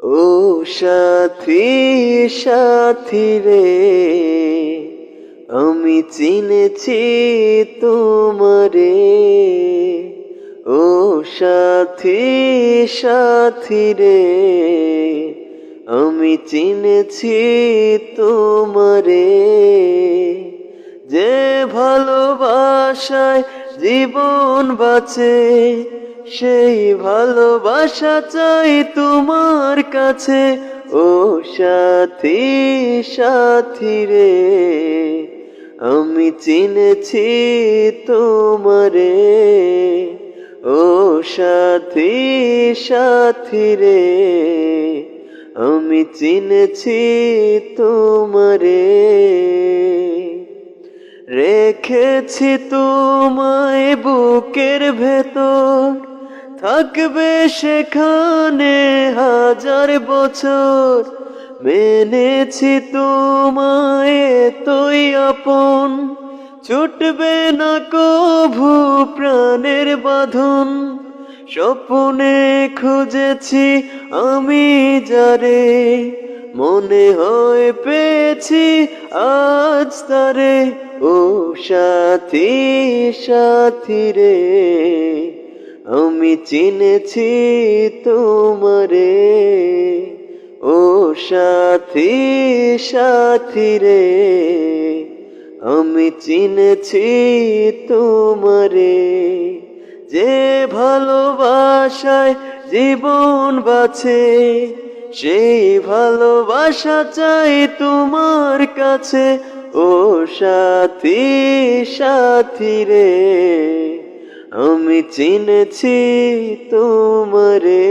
ও সাথী সাথী রে, আমি চিনেছি তোমারে। ও সাথী সাথী রে, আমি চিনেছি তোমারে। যে ভালোবাসায় জীবন বাঁচে, সেই ভালোবাসা চাই তোমার কাছে। ও সাথী সাথী রে, আমি চিনেছি তোমারে। ও সাথী সাথী রে, আমি চিনেছি তোমারে। রেখেছি তোমায় বুকের ভেতর, থাকবে সেখানে হাজার বছর। মেনেছি তোমায় তুই আপন, ছুটবে না কভু প্রাণের বাঁধন। স্বপ্নে খুঁজেছি আমি যারে, মনে হয় পেয়েছি আজ তারে। ও সাথী সাথী রে, আমি চিনেছি তোমারে। ও সাথী সাথী রে, আমি চিনেছি তোমারে। যে ভালোবাসায় জীবন বাঁচে, সেই ভালোবাসা চাই তোমার কাছে। ও সাথী সাথী রে, আমি চিনেছি তোমারে।